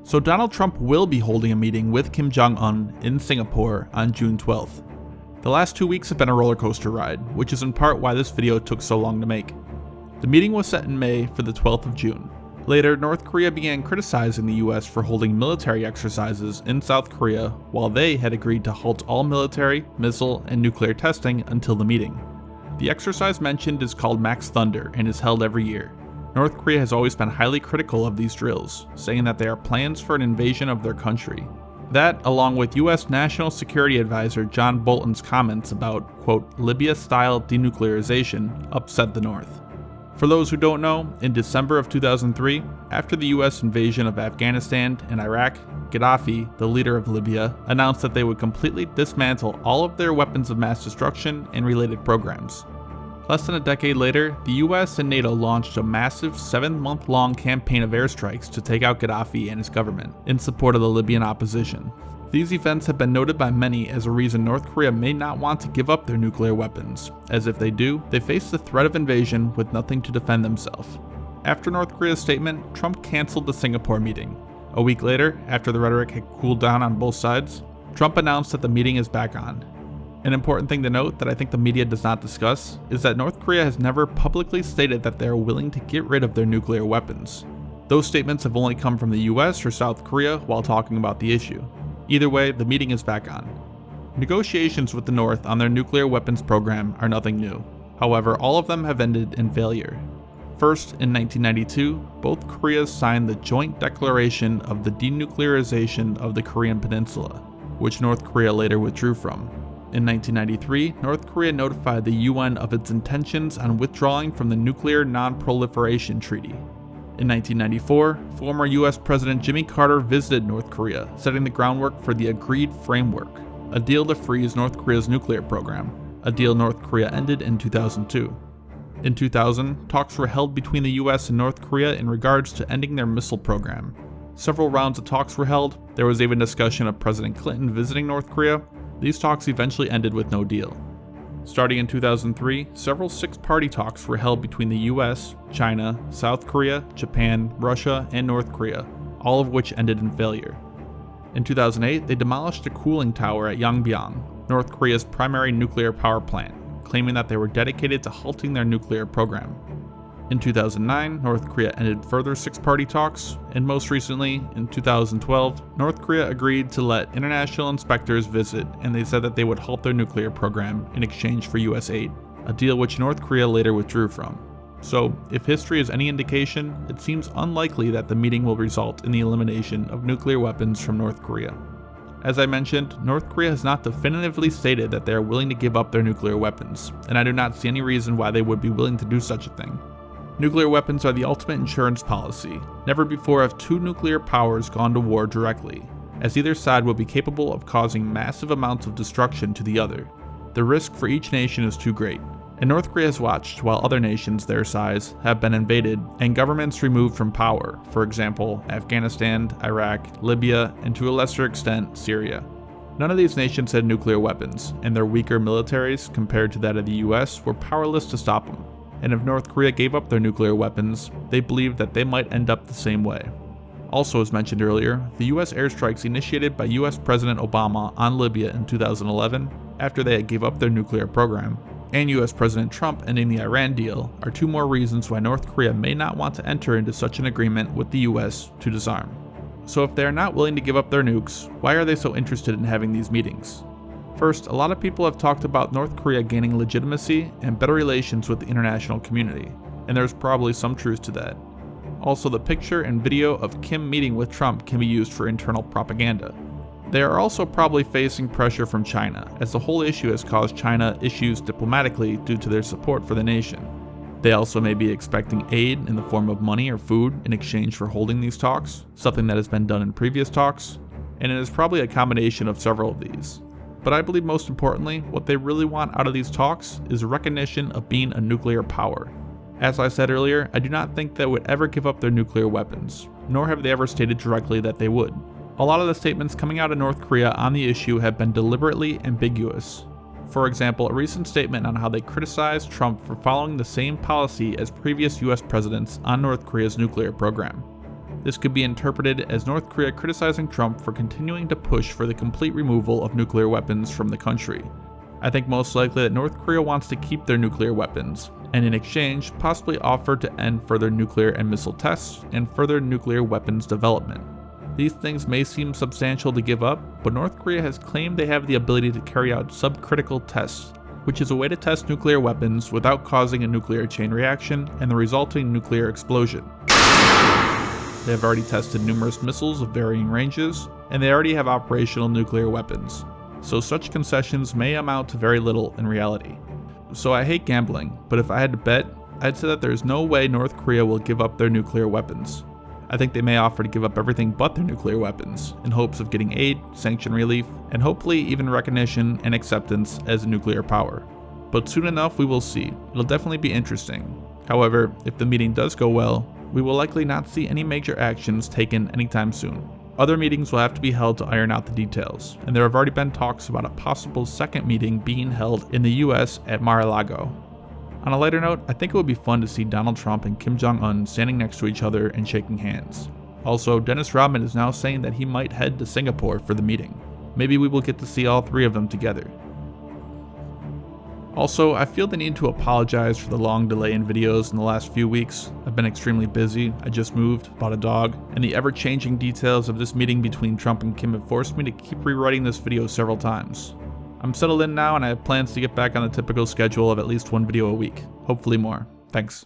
So Donald Trump will be holding a meeting with Kim Jong-un in Singapore on June 12th. The last 2 weeks have been a roller coaster ride, which is in part why this video took so long to make. The meeting was set in May for the 12th of June. Later, North Korea began criticizing the US for holding military exercises in South Korea while they had agreed to halt all military, missile, and nuclear testing until the meeting. The exercise mentioned is called Max Thunder and is held every year. North Korea has always been highly critical of these drills, saying that they are plans for an invasion of their country. That, along with US National Security Advisor John Bolton's comments about, quote, Libya-style denuclearization, upset the North. For those who don't know, in December of 2003, after the US invasion of Afghanistan and Iraq, Gaddafi, the leader of Libya, announced that they would completely dismantle all of their weapons of mass destruction and related programs. Less than a decade later, the US and NATO launched a massive 7-month-long campaign of airstrikes to take out Gaddafi and his government, in support of the Libyan opposition. These events have been noted by many as a reason North Korea may not want to give up their nuclear weapons, as if they do, they face the threat of invasion with nothing to defend themselves. After North Korea's statement, Trump canceled the Singapore meeting. A week later, after the rhetoric had cooled down on both sides, Trump announced that the meeting is back on. An important thing to note that I think the media does not discuss is that North Korea has never publicly stated that they are willing to get rid of their nuclear weapons. Those statements have only come from the US or South Korea while talking about the issue. Either way, the meeting is back on. Negotiations with the North on their nuclear weapons program are nothing new. However, all of them have ended in failure. First, in 1992, both Koreas signed the Joint Declaration of the Denuclearization of the Korean Peninsula, which North Korea later withdrew from. In 1993, North Korea notified the UN of its intentions on withdrawing from the Nuclear Non-Proliferation Treaty. In 1994, former US President Jimmy Carter visited North Korea, setting the groundwork for the Agreed Framework, a deal to freeze North Korea's nuclear program, a deal North Korea ended in 2002. In 2000, talks were held between the US and North Korea in regards to ending their missile program. Several rounds of talks were held. There was even discussion of President Clinton visiting North Korea. These talks eventually ended with no deal. Starting in 2003, several six-party talks were held between the US, China, South Korea, Japan, Russia, and North Korea, all of which ended in failure. In 2008, they demolished a cooling tower at Yongbyon, North Korea's primary nuclear power plant, claiming that they were dedicated to halting their nuclear program. In 2009, North Korea ended further six-party talks, and most recently, in 2012, North Korea agreed to let international inspectors visit, and they said that they would halt their nuclear program in exchange for US aid, a deal which North Korea later withdrew from. So, if history is any indication, it seems unlikely that the meeting will result in the elimination of nuclear weapons from North Korea. As I mentioned, North Korea has not definitively stated that they are willing to give up their nuclear weapons, and I do not see any reason why they would be willing to do such a thing. Nuclear weapons are the ultimate insurance policy. Never before have two nuclear powers gone to war directly, as either side will be capable of causing massive amounts of destruction to the other. The risk for each nation is too great, and North Korea has watched while other nations their size have been invaded and governments removed from power, for example, Afghanistan, Iraq, Libya, and to a lesser extent, Syria. None of these nations had nuclear weapons, and their weaker militaries, compared to that of the US, were powerless to stop them. And if North Korea gave up their nuclear weapons, they believed that they might end up the same way. Also, as mentioned earlier, the US airstrikes initiated by US President Obama on Libya in 2011, after they had gave up their nuclear program, and US President Trump ending the Iran deal, are two more reasons why North Korea may not want to enter into such an agreement with the US to disarm. So if they are not willing to give up their nukes, why are they so interested in having these meetings? First, a lot of people have talked about North Korea gaining legitimacy and better relations with the international community, and there's probably some truth to that. Also, the picture and video of Kim meeting with Trump can be used for internal propaganda. They are also probably facing pressure from China, as the whole issue has caused China issues diplomatically due to their support for the nation. They also may be expecting aid in the form of money or food in exchange for holding these talks, something that has been done in previous talks, and it is probably a combination of several of these. But I believe most importantly, what they really want out of these talks is a recognition of being a nuclear power. As I said earlier, I do not think they would ever give up their nuclear weapons, nor have they ever stated directly that they would. A lot of the statements coming out of North Korea on the issue have been deliberately ambiguous. For example, a recent statement on how they criticized Trump for following the same policy as previous US presidents on North Korea's nuclear program. This could be interpreted as North Korea criticizing Trump for continuing to push for the complete removal of nuclear weapons from the country. I think most likely that North Korea wants to keep their nuclear weapons, and in exchange possibly offer to end further nuclear and missile tests and further nuclear weapons development. These things may seem substantial to give up, but North Korea has claimed they have the ability to carry out subcritical tests, which is a way to test nuclear weapons without causing a nuclear chain reaction and the resulting nuclear explosion. They have already tested numerous missiles of varying ranges, and they already have operational nuclear weapons, so such concessions may amount to very little in reality. So I hate gambling, but if I had to bet, I'd say that there is no way North Korea will give up their nuclear weapons. I think they may offer to give up everything but their nuclear weapons, in hopes of getting aid, sanction relief, and hopefully even recognition and acceptance as a nuclear power. But soon enough we will see. It'll definitely be interesting. However, if the meeting does go well, we will likely not see any major actions taken anytime soon. Other meetings will have to be held to iron out the details, and there have already been talks about a possible second meeting being held in the US at Mar-a-Lago. On a lighter note, I think it would be fun to see Donald Trump and Kim Jong-un standing next to each other and shaking hands. Also, Dennis Rodman is now saying that he might head to Singapore for the meeting. Maybe we will get to see all three of them together. Also, I feel the need to apologize for the long delay in videos in the last few weeks. I've been extremely busy, I just moved, bought a dog, and the ever-changing details of this meeting between Trump and Kim have forced me to keep rewriting this video several times. I'm settled in now and I have plans to get back on the typical schedule of at least one video a week, hopefully more. Thanks.